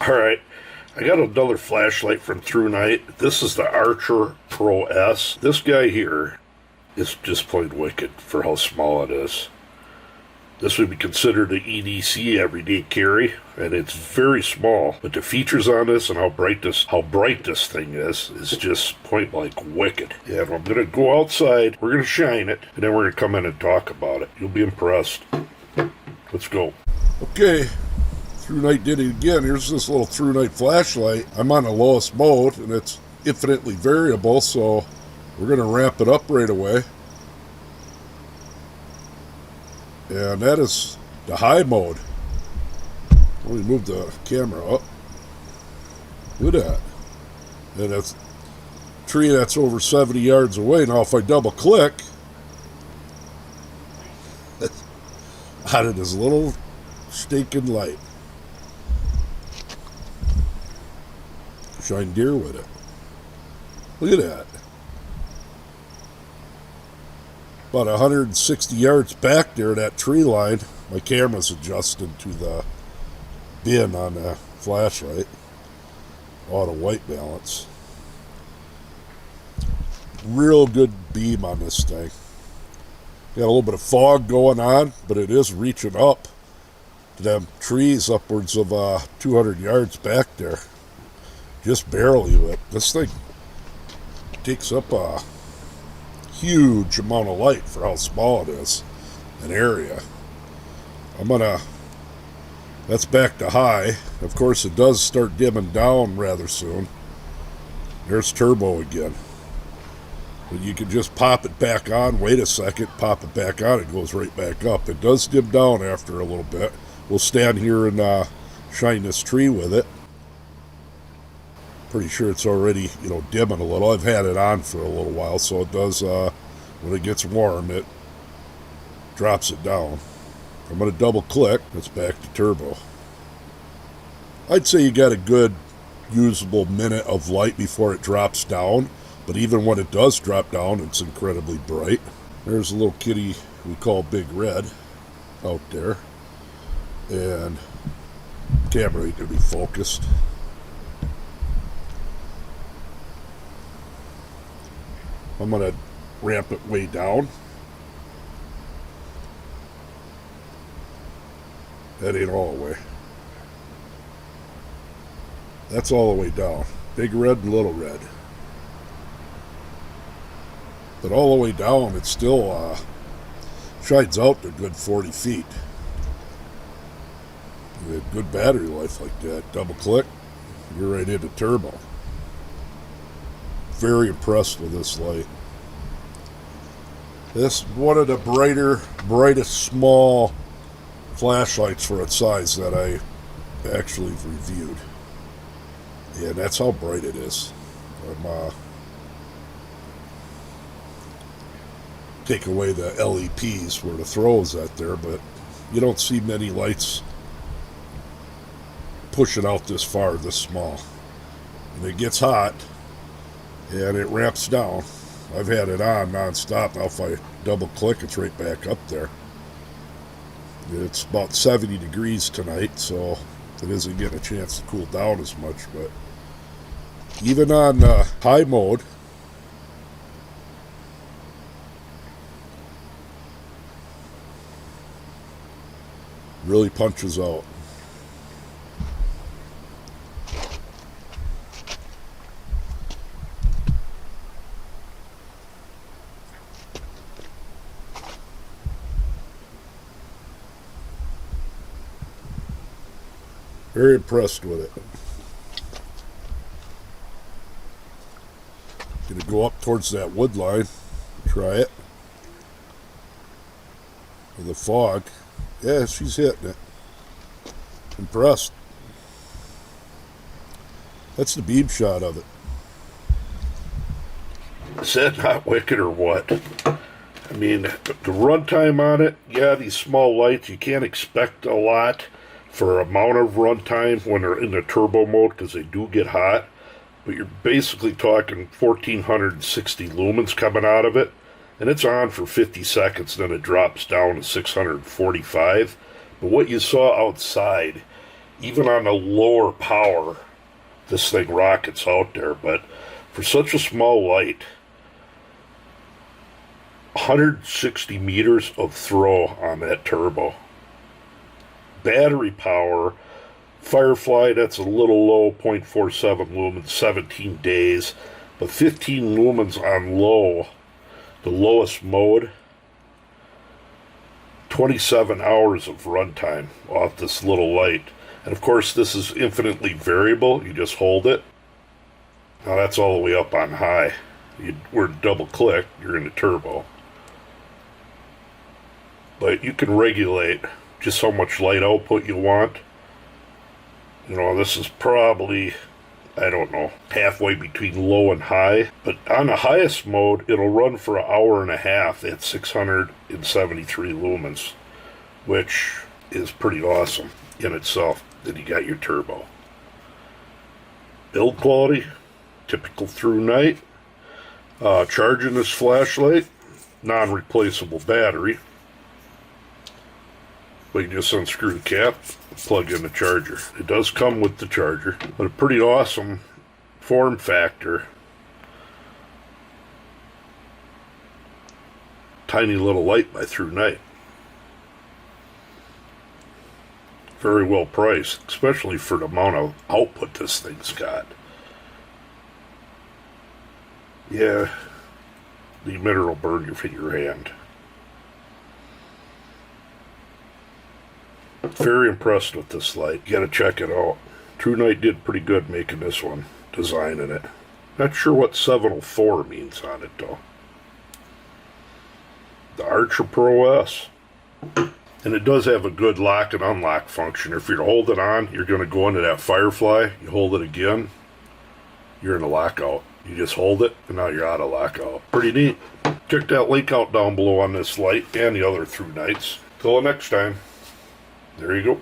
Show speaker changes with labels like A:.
A: Alright, I got another flashlight from Thrunite. This is the Archer Pro S. This guy here is just plain wicked for how small it is. This would be considered an EDC everyday carry, and it's very small. But the features on this and how bright this thing is just point blank wicked. And I'm gonna go outside, we're gonna shine it, and then we're gonna come in and talk about it. You'll be impressed. Let's go.
B: Okay, Thrunite did it again. Here's this little Thrunite flashlight. I'm on the lowest mode, and it's infinitely variable, so we're gonna ramp it up right away. And that is the high mode. Let me move the camera up. Look at that. And that's a tree that's over 70 yards away. Now if I double click, out of this little stinking light. Shine deer with it. Look at that. About 160 yards back there, that tree line, my camera's adjusted to the bin on the flashlight. Auto white balance. Real good beam on this thing. Got a little bit of fog going on, but it is reaching up to them trees upwards of 200 yards back there. Just barely, but this thing takes up a huge amount of light for how small it is, an area. That's back to high. Of course, it does start dimming down rather soon. There's turbo again. But you can just pop it back on, wait a second, pop it back on, it goes right back up. It does dim down after a little bit. We'll stand here and shine this tree with it. Pretty sure it's already, dimming a little. I've had it on for a little while, so it does, when it gets warm, it drops it down. I'm going to double click. It's back to turbo. I'd say you got a good usable minute of light before it drops down, but even when it does drop down, it's incredibly bright. There's a little kitty we call Big Red out there, and the camera ain't going to be focused. I'm going to ramp it way down. That ain't all the way. That's all the way down. Big Red and Little Red. But all the way down, it still shines out to a good 40 feet. With a good battery life like that. Double click, you're right into turbo. Very impressed with this light. This is one of the brightest small flashlights for its size that I actually reviewed. And that's how bright it is. Take away the LEPs where the throw is at there, but you don't see many lights pushing out this far, this small. And it gets hot, and it ramps down. I've had it on non-stop. Now if I double click, it's right back up there. It's about 70 degrees tonight, so it isn't getting a chance to cool down as much, but even on high mode, really punches out. Very impressed with it. Gonna go up towards that wood line. Try it. With the fog. Yeah, she's hitting it. Impressed. That's the beam shot of it.
A: Is that not wicked or what? I mean, the runtime on it, yeah, these small lights, you can't expect a lot for amount of runtime when they're in the turbo mode because they do get hot. But you're basically talking 1460 lumens coming out of it, and it's on for 50 seconds, then it drops down to 645. But what you saw outside even on a lower power, this thing rockets out there. But for such a small light, 160 meters of throw on that turbo. Battery power, Firefly, that's a little low, 0.47 lumens, 17 days, but 15 lumens on low, the lowest mode, 27 hours of runtime off this little light. And of course, this is infinitely variable. You just hold it. Now that's all the way up on high. Where double click, you're in the turbo. But you can regulate just how much light output you want. You know, this is probably, I don't know, halfway between low and high. But on the highest mode, it'll run for an hour and a half at 673 lumens, which is pretty awesome in itself that you got your turbo. Build quality, typical Thrunite. Charging this flashlight, non-replaceable battery. But you just unscrew the cap, plug in the charger. It does come with the charger, but a pretty awesome form factor. Tiny little light by Thrunite. Very well priced, especially for the amount of output this thing's got. Yeah, the emitter will burn your hand. Very impressed with this light. You gotta check it out. Thrunite did pretty good making this one, designing it. Not sure what 704 means on it though. The Archer Pro S. And it does have a good lock and unlock function. If you hold it on, you're gonna go into that Firefly. You hold it again, you're in a lockout. You just hold it, and now you're out of lockout. Pretty neat. Check that link out down below on this light and the other Thrunites. Till next time. There you go.